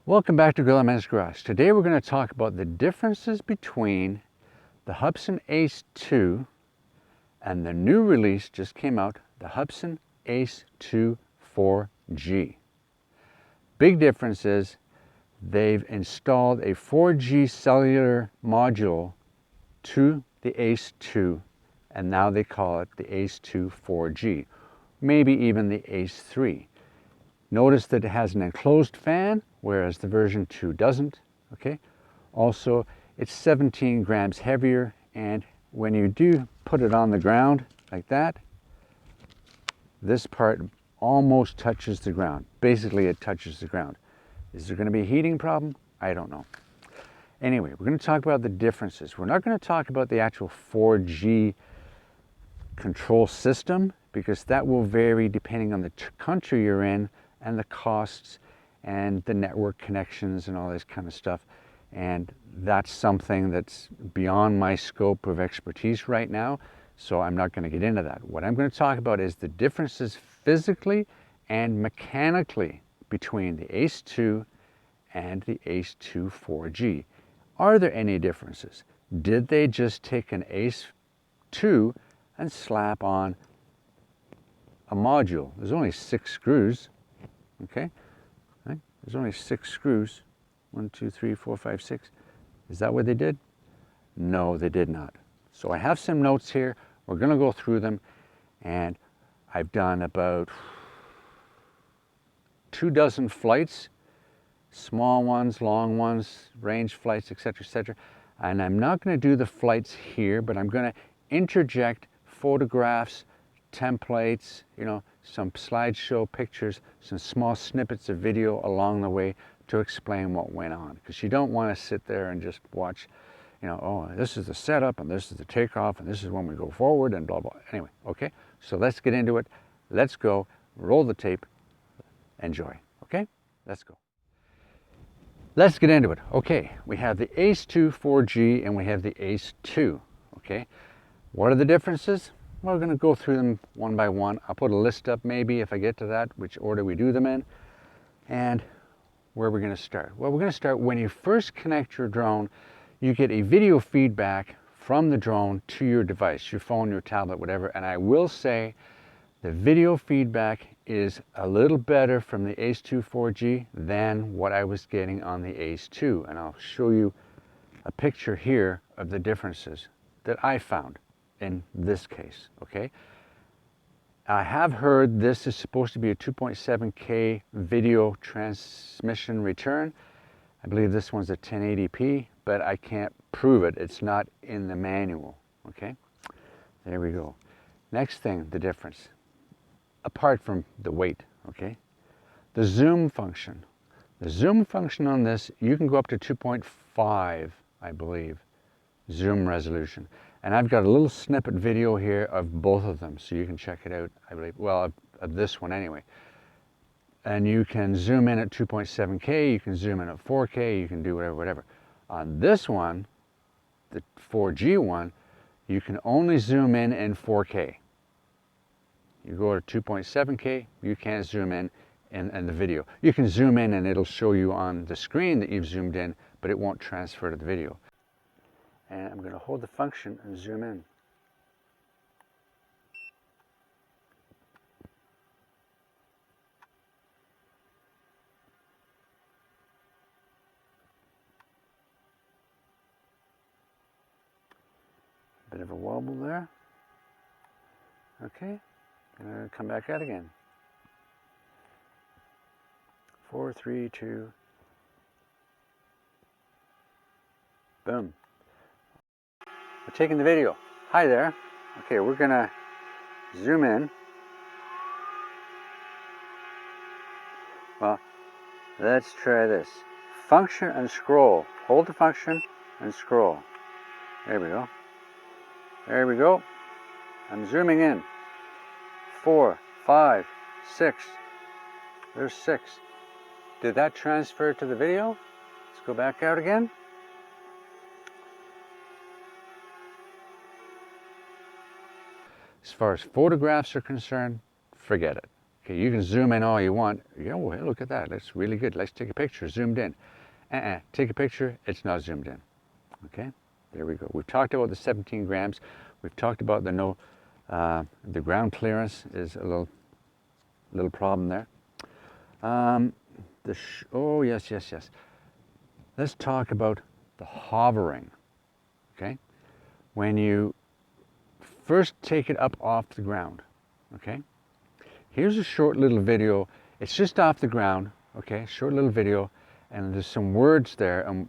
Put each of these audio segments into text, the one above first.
Welcome back to Gorilla Man's Garage. Today we're going to talk about the differences between the Hubsan ACE 2 and the new release just came out, the Hubsan ACE 2 4G. Big difference is they've installed a 4G cellular module to the ACE 2, and now they call it the ACE 2 4G, maybe even the ACE 3. Notice that it has an enclosed fan, whereas the version 2 doesn't, okay? Also, it's 17 grams heavier, and when you do put it on the ground like that, this part almost touches the ground. Basically, it touches the ground. Is there going to be a heating problem? I don't know. Anyway, we're going to talk about the differences. We're not going to talk about the actual 4G control system, because that will vary depending on the country you're in, and the costs and the network connections and all this kind of stuff. And that's something that's beyond my scope of expertise right now, so I'm not going to get into that. What I'm going to talk about is the differences physically and mechanically between the ACE 2 and the ACE 2 4G. Are there any differences? Did they just take an ACE 2 and slap on a module? There's only 6 screws. Okay, right? There's only 6 screws. 1, 2, 3, 4, 5, 6. Is that what they did? No, they did not. So I have some notes here. We're going to go through them, and I've done about 24 flights, small ones, long ones, range flights, etc., and I'm not going to do the flights here, but I'm going to interject photographs, templates, some slideshow pictures, some small snippets of video along the way to explain what went on, because you don't want to sit there and just watch, oh, this is the setup and this is the takeoff and this is when we go forward and blah blah. Anyway, okay, so let's get into it. Let's go, roll the tape, enjoy. Okay, let's go. Let's get into it. Okay, we have the ACE 2 4G and we have the ACE 2. Okay, what are the differences? We're going to go through them one by one. I'll put a list up maybe if I get to that, which order we do them in. And where we're going to start? Well, we're going to start when you first connect your drone, you get a video feedback from the drone to your device, your phone, your tablet, whatever. And I will say the video feedback is a little better from the ACE 2 4G than what I was getting on the ACE 2. And I'll show you a picture here of the differences that I found in this case, okay? I have heard this is supposed to be a 2.7K video transmission return. I believe this one's a 1080p, but I can't prove it. It's not in the manual, okay? There we go. Next thing, the difference, apart from the weight, okay? The zoom function. The zoom function on this, you can go up to 2.5, I believe, zoom resolution. And I've got a little snippet video here of both of them, so you can check it out, I believe. Well, of this one anyway. And you can zoom in at 2.7K, you can zoom in at 4K, you can do whatever. On this one, the 4G one, you can only zoom in 4K. You go to 2.7K, you can't zoom in the video. You can zoom in and it'll show you on the screen that you've zoomed in, but it won't transfer to the video. And I'm going to hold the function and zoom in. Bit of a wobble there. Okay, going to come back out again. 4, 3, 2. Boom. We're taking the video. Hi there. Okay, we're gonna zoom in. Well, let's try this. Function and scroll. Hold the function and scroll. There we go. There we go. I'm zooming in. 4, 5, 6. There's 6. Did that transfer to the video? Let's go back out again. As far as photographs are concerned, forget it. Okay, you can zoom in all you want. Oh, hey, look at that, that's really good. Let's take a picture, zoomed in. Take a picture, it's not zoomed in. Okay, there we go. We've talked about the 17 grams. We've talked about the ground clearance is a little problem there. Oh, yes. Let's talk about the hovering, okay? When you first take it up off the ground, okay? Here's a short little video. It's just off the ground, okay? Short little video, and there's some words there, and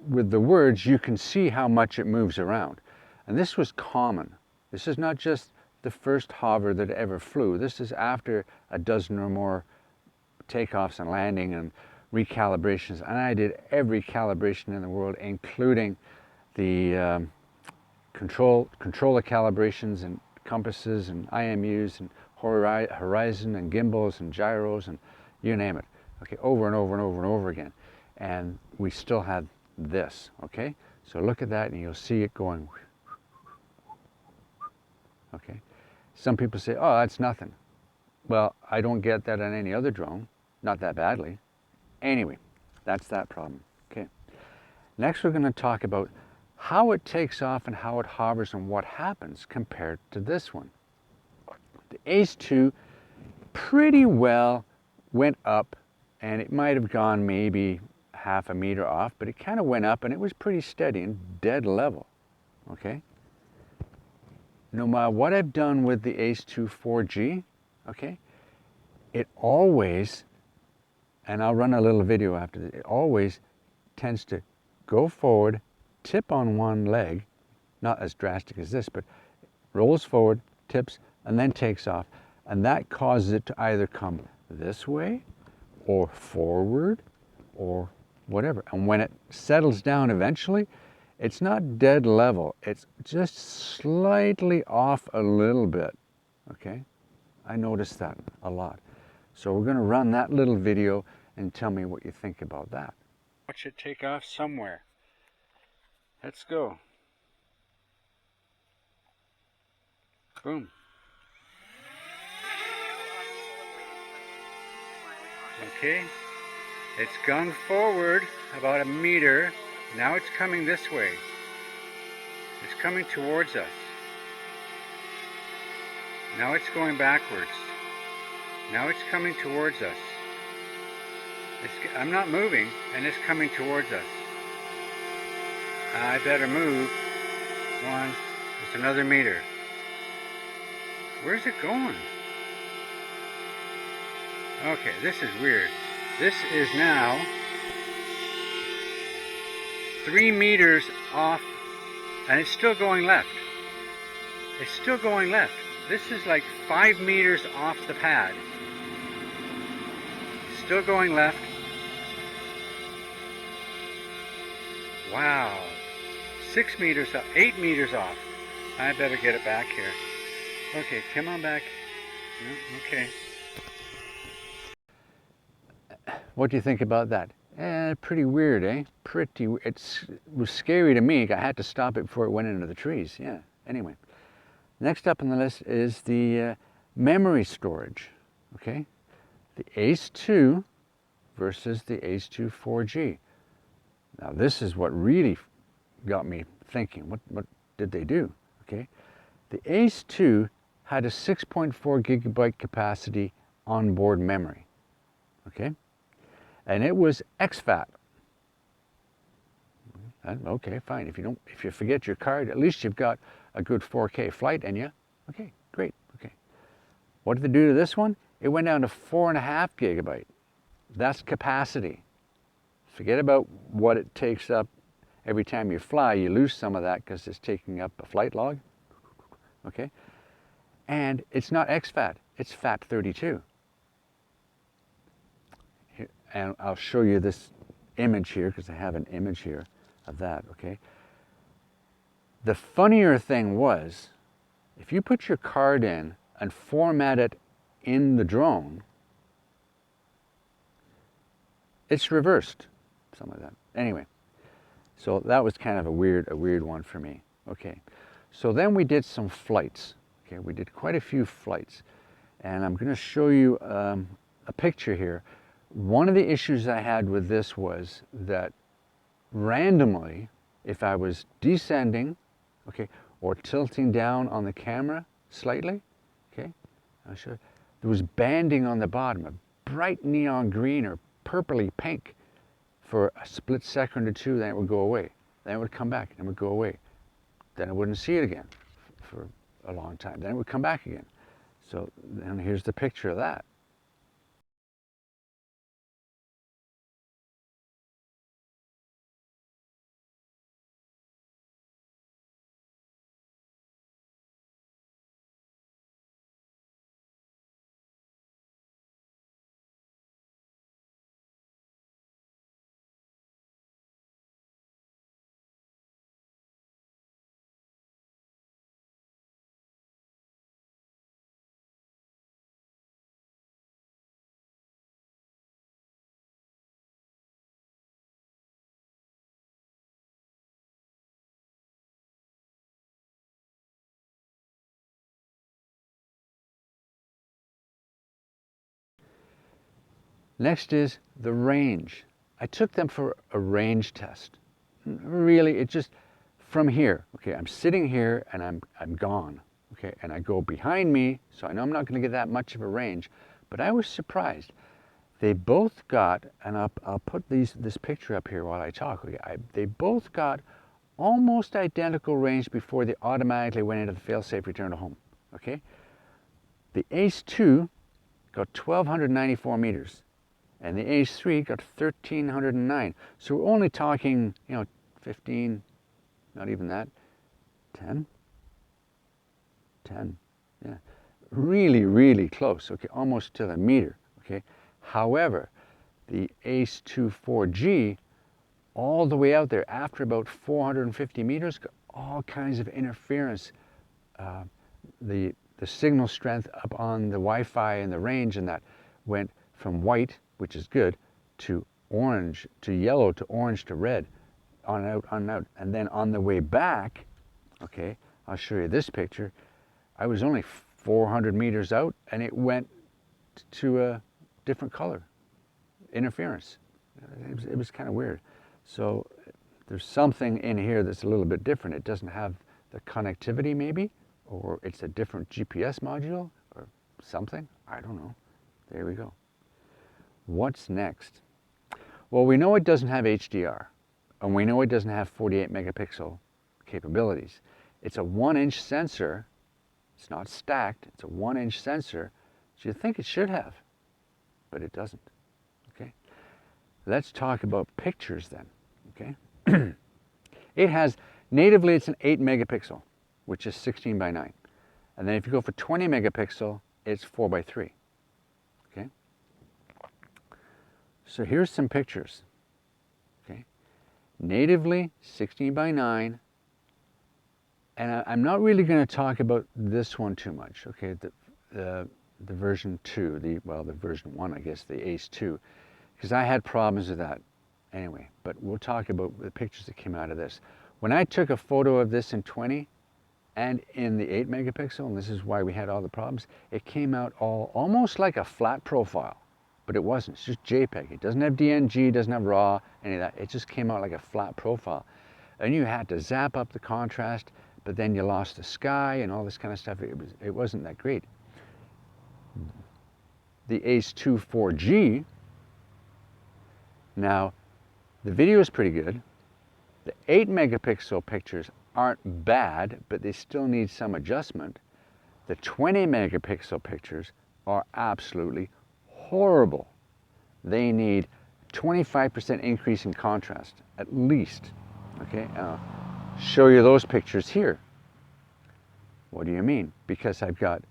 with the words you can see how much it moves around. And this was common. This is not just the first hover that ever flew. This is after a dozen or more takeoffs and landing and recalibrations, and I did every calibration in the world, including the controller calibrations and compasses and IMUs and horizon and gimbals and gyros and you name it. Okay, over and over and over and over again, and we still had this. Okay, so look at that, and you'll see it going. Okay, some people say, "Oh, that's nothing." Well, I don't get that on any other drone, not that badly. Anyway, that's that problem. Okay. Next, we're going to talk about how it takes off and how it hovers and what happens compared to this one. The ACE 2 pretty well went up, and it might have gone maybe half a meter off, but it kind of went up and it was pretty steady and dead level. Okay. No matter what I've done with the ACE 2 4G, okay, it always, and I'll run a little video after this, it always tends to go forward, tip on one leg, not as drastic as this, but rolls forward, tips, and then takes off. And that causes it to either come this way or forward or whatever. And when it settles down eventually, it's not dead level. It's just slightly off a little bit, okay? I noticed that a lot. So we're going to run that little video and tell me what you think about that. Watch it take off somewhere. Let's go. Boom. Okay, it's gone forward about a meter. Now it's coming this way. It's coming towards us. Now it's going backwards. Now it's coming towards us. I'm not moving, and it's coming towards us. I better move. One, it's another meter. Where's it going? Okay, this is weird. This is now 3 meters off, and it's still going left. It's still going left. This is like 5 meters off the pad. Still going left. Wow. 6 meters off, 8 meters off. I better get it back here. Okay, come on back. Okay. What do you think about that? Pretty weird, eh? It was scary to me. I had to stop it before it went into the trees. Yeah, anyway. Next up on the list is the memory storage, okay? The ACE 2 versus the ACE 2 4G. Now this is what really got me thinking. What did they do, okay? The ACE 2 had a 6.4 gigabyte capacity onboard memory, okay? And it was exFAT. Okay, fine. If you forget your card, at least you've got a good 4K flight in you. Okay, great. Okay. What did they do to this one? It went down to 4.5 gigabyte. That's capacity. Forget about what it takes up every time you fly. You lose some of that because it's taking up a flight log. Okay, and it's not exFAT. It's FAT32. And I'll show you this image here because I have an image here of that, okay? The funnier thing was, if you put your card in and format it in the drone, it's reversed, something like that. Anyway, so that was kind of a weird one for me. Okay, so then we did some flights. Okay, we did quite a few flights. And I'm going to show you a picture here. One of the issues I had with this was that randomly, if I was descending, okay, or tilting down on the camera slightly, okay, I'll show you, there was banding on the bottom, a bright neon green or purpley pink for a split second or two, then it would go away. Then it would come back and it would go away. Then I wouldn't see it again for a long time. Then it would come back again. So then here's the picture of that. Next is the range. I took them for a range test. Really, it just, from here, okay, I'm sitting here and I'm gone, okay, and I go behind me, so I know I'm not going to get that much of a range, but I was surprised. They both got, and I'll put this picture up here while I talk, okay, they both got almost identical range before they automatically went into the fail-safe return to home, okay? The ACE 2 got 1,294 meters. And the ACE 3 got 1,309. So we're only talking, 15, not even that, 10, yeah. Really, really close, okay, almost to the meter, okay. However, the ACE 2 4G, all the way out there, after about 450 meters, got all kinds of interference. The signal strength up on the Wi-Fi and the range and that went from white, which is good, to orange, to yellow, to orange, to red, on and out, on and out. And then on the way back, okay, I'll show you this picture, I was only 400 meters out and it went to a different color, interference. It was kind of weird. So there's something in here that's a little bit different. It doesn't have the connectivity maybe, or it's a different GPS module or something. I don't know. There we go. What's next? Well, we know it doesn't have HDR, and we know it doesn't have 48 megapixel capabilities. It's a 1-inch sensor. It's not stacked. It's a 1-inch sensor. So you think it should have, but it doesn't. Okay. Let's talk about pictures then. Okay. It has, natively it's an 8 megapixel, which is 16 by 9. And then if you go for 20 megapixel, it's 4 by 3. Okay. So here's some pictures. Okay. Natively 16 by 9. And I'm not really going to talk about this one too much. Okay. The version 2, the version 1, I guess, the ACE 2, because I had problems with that anyway. But we'll talk about the pictures that came out of this. When I took a photo of this in 20 and in the 8 megapixel, and this is why we had all the problems, it came out almost like a flat profile, but it wasn't. It's just JPEG. It doesn't have DNG, doesn't have RAW, any of that. It just came out like a flat profile. And you had to zap up the contrast, but then you lost the sky and all this kind of stuff. It wasn't that great. The ACE 2 4G, now the video is pretty good. The 8 megapixel pictures aren't bad, but they still need some adjustment. The 20 megapixel pictures are absolutely horrible. They need 25% increase in contrast, at least. Okay, I'll show you those pictures here. What do you mean? Because I've got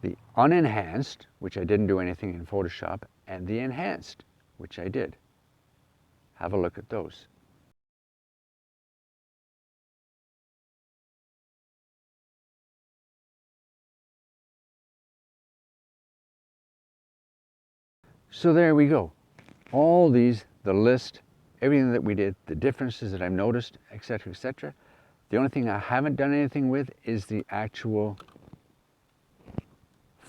the unenhanced, which I didn't do anything in Photoshop, and the enhanced, which I did. Have a look at those. So there we go. All these, the list, everything that we did, the differences that I've noticed, etc., etc. The only thing I haven't done anything with is the actual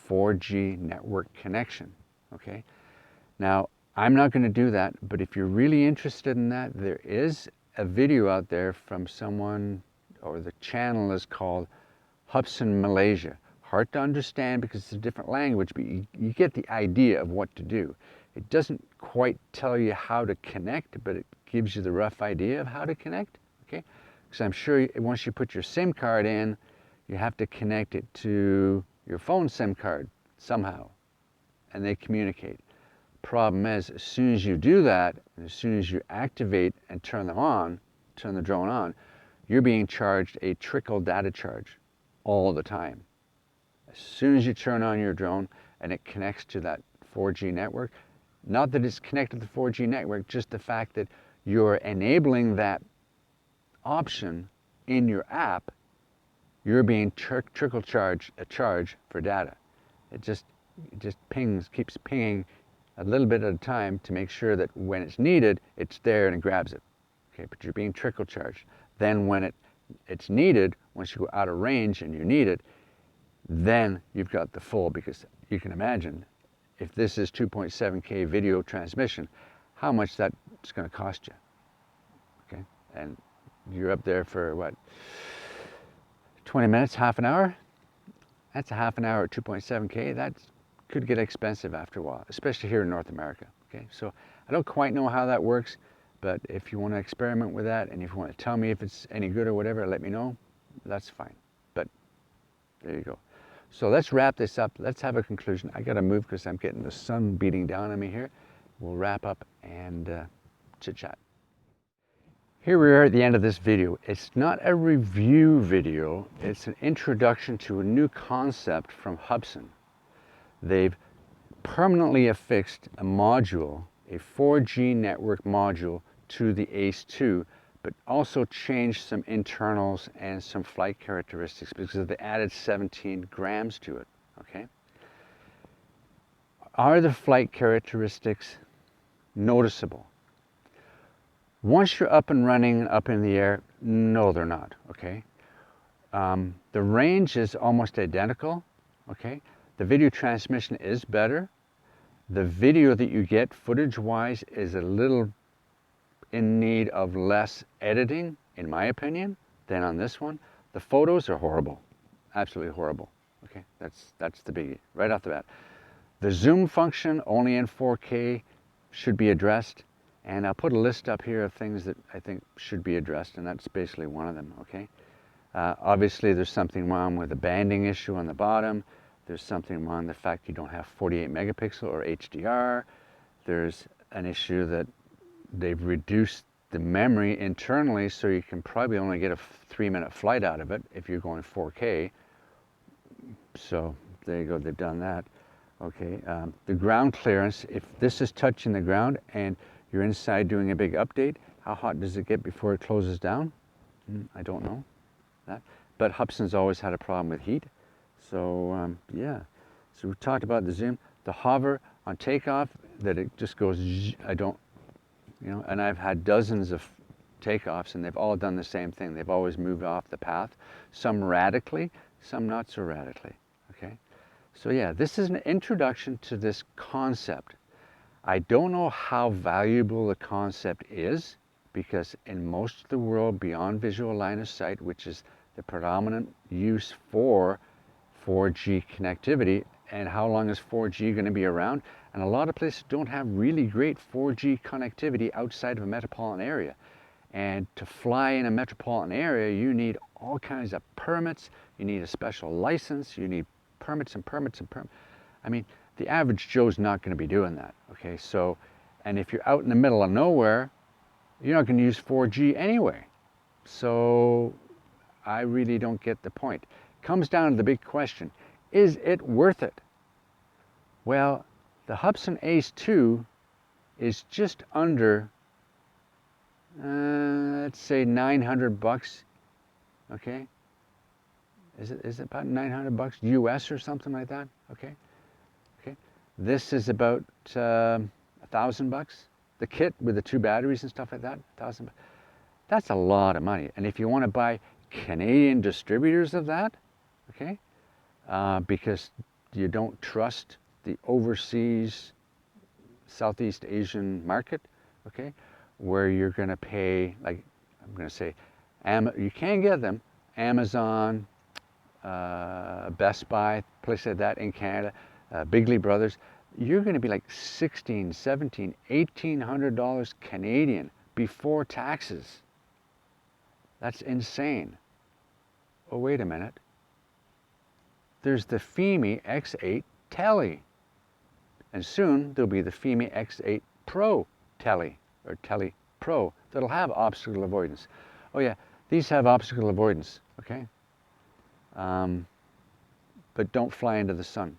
4G network connection, okay? Now, I'm not going to do that, but if you're really interested in that, there is a video out there from someone, or the channel is called Hubsan Malaysia. Hard to understand because it's a different language, but you get the idea of what to do. It doesn't quite tell you how to connect, but it gives you the rough idea of how to connect, okay? Because I'm sure once you put your SIM card in, you have to connect it to your phone SIM card somehow, and they communicate. Problem is, as soon as you do that, and as soon as you activate and turn them on, turn the drone on, you're being charged a trickle data charge all the time. As soon as you turn on your drone and it connects to that 4G network, not that it's connected to the 4G network, just the fact that you're enabling that option in your app, you're being trickle charged a charge for data. It just pings, keeps pinging a little bit at a time to make sure that when it's needed, it's there and it grabs it. Okay, but you're being trickle charged. Then when it's needed, once you go out of range and you need it, then you've got the full, because you can imagine if this is 2.7K video transmission, how much that's going to cost you. Okay, and you're up there for what, 20 minutes, half an hour? That's a half an hour at 2.7K. That could get expensive after a while, especially here in North America. Okay, so I don't quite know how that works, but if you want to experiment with that and if you want to tell me if it's any good or whatever, let me know. That's fine. But there you go. So let's wrap this up. Let's have a conclusion. I got to move because I'm getting the sun beating down on me here. We'll wrap up and chit chat. Here we are at the end of this video. It's not a review video. It's an introduction to a new concept from Hubsan. They've permanently affixed a module, a 4G network module, to the ACE 2, but also changed some internals and some flight characteristics because they added 17 grams to it, okay? Are the flight characteristics noticeable? Once you're up and running, up in the air, no, they're not, okay? The range is almost identical, okay? The video transmission is better. The video that you get footage-wise is a little in need of less editing, in my opinion, than on this one. The photos are horrible, absolutely horrible. Okay, that's the biggie, right off the bat. The zoom function, only in 4K, should be addressed, and I'll put a list up here of things that I think should be addressed, and that's basically one of them, okay? Obviously, there's something wrong with the banding issue on the bottom. There's something wrong with the fact you don't have 48 megapixel or HDR. There's an issue that they've reduced the memory internally, so you can probably only get a 3-minute flight out of it if you're going 4K. So there you go, they've done that. Okay, the ground clearance, if this is touching the ground and you're inside doing a big update, how hot does it get before it closes down? I don't know that. But Hubsan's always had a problem with heat. So yeah, so we talked about the zoom, the hover on takeoff, that it just goes, I don't, you know, and I've had dozens of takeoffs and they've all done the same thing. They've always moved off the path, some radically, some not so radically, okay? So yeah, this is an introduction to this concept. I don't know how valuable the concept is, because in most of the world beyond visual line of sight, which is the predominant use for 4G connectivity, and how long is 4G going to be around? And a lot of places don't have really great 4G connectivity outside of a metropolitan area. And to fly in a metropolitan area, you need all kinds of permits, you need a special license, you need permits and permits and permits. I mean, the average Joe's not going to be doing that, okay? So, and if you're out in the middle of nowhere, you're not going to use 4G anyway. So I really don't get the point. Comes down to the big question, is it worth it? Well, the Hubsan ACE 2 is just under, let's say 900 bucks, okay? Is it about 900 bucks US or something like that, okay? Okay, this is about 1,000 bucks. The kit with the 2 batteries and stuff like that, 1,000 bucks. That's a lot of money. And if you want to buy Canadian distributors of that, okay, because you don't trust the overseas Southeast Asian market, okay, where you're going to pay, like I'm going to say, you can get them, Amazon, Best Buy, places like that in Canada, Bigley Brothers, you're going to be like $1,600, $1,700, $1,800 Canadian before taxes. That's insane. Oh, wait a minute. There's the FIMI X8 Tele. And soon there'll be the FIMI X8 Pro Tele, or Tele Pro, that'll have obstacle avoidance. Oh yeah, these have obstacle avoidance, okay? But don't fly into the sun.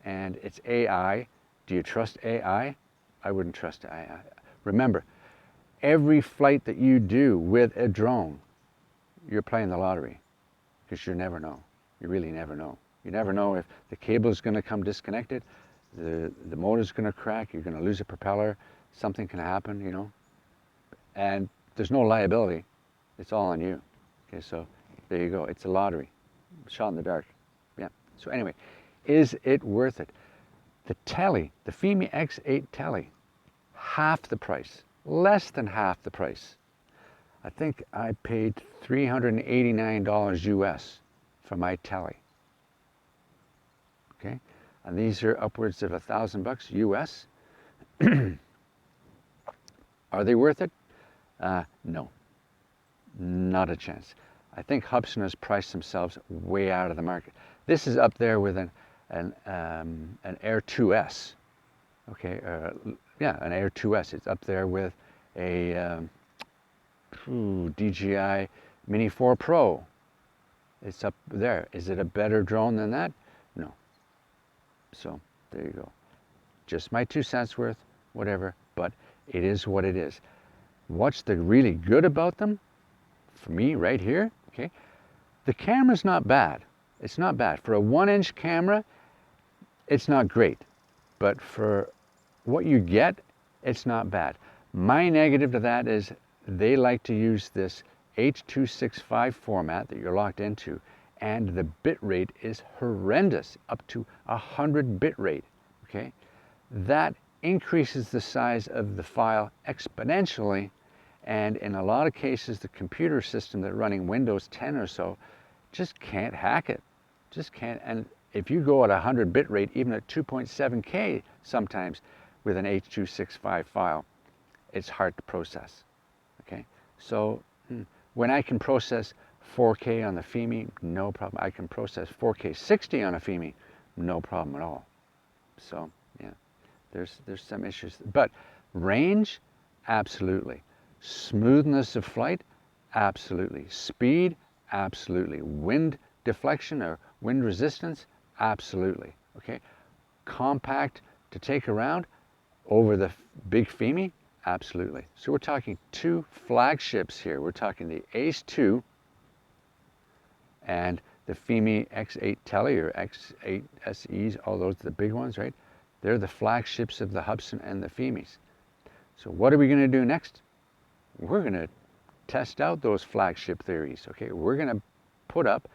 And it's AI. Do you trust AI? I wouldn't trust AI. Remember, every flight that you do with a drone, you're playing the lottery, because you never know. You really never know. You never know if the cable is going to come disconnected, the motor's going to crack, you're going to lose a propeller, something can happen, you know. And there's no liability. It's all on you. Okay, so there you go. It's a lottery. Shot in the dark. Yeah. So anyway, is it worth it? The Tele, the FIMI X8 Tele, half the price, less than half the price. I think I paid $389 US for my Tele. Okay, and these are upwards of $1,000 US. Are they worth it? No, not a chance. I think Hubsan has priced themselves way out of the market. This is up there with an Air 2S. Okay, yeah, an Air 2S. It's up there with a DJI Mini 4 Pro. It's up there. Is it a better drone than that? No. So there you go. Just my 2 cents worth, whatever, but it is what it is. What's the really good about them? For me, right here, okay, the camera's not bad. It's not bad. For a 1-inch camera, it's not great. But for what you get, it's not bad. My negative to that is they like to use this H.265 format that you're locked into, and the bit rate is horrendous, up to 100 bit rate, okay? That increases the size of the file exponentially, and in a lot of cases, the computer system that's running Windows 10 or so just can't hack it, just can't. And if you go at 100 bit rate, even at 2.7K sometimes with an H.265 file, it's hard to process, okay? So when I can process 4K on the FIMI, no problem. I can process 4K 60 on a FIMI, no problem at all. So yeah, there's some issues. But range, absolutely. Smoothness of flight, absolutely. Speed, absolutely. Wind deflection or wind resistance, absolutely. Okay. Compact to take around over the big FIMI, absolutely. So we're talking 2 flagships here. We're talking the ACE 2 and the FIMI X8 Tele or X8 SEs, all those are the big ones, right? They're the flagships of the Hubsan and the FIMIs. So what are we going to do next? We're going to test out those flagship theories, okay? We're going to put up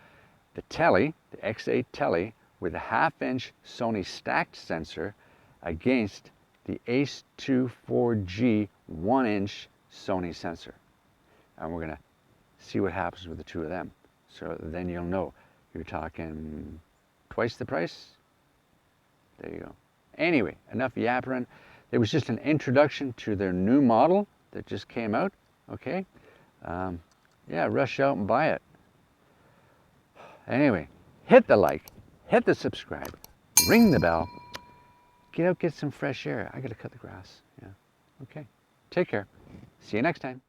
the Tele, the X8 Tele, with a 1/2-inch Sony stacked sensor against the ACE 2 4G 1-inch Sony sensor. And we're going to see what happens with the 2 of them. So then you'll know. You're talking twice the price. There you go. Anyway, enough yappering. It was just an introduction to their new model that just came out, okay? Yeah, rush out and buy it. Anyway, hit the like, hit the subscribe, ring the bell, get out, get some fresh air. I gotta cut the grass, yeah. Okay, take care. See you next time.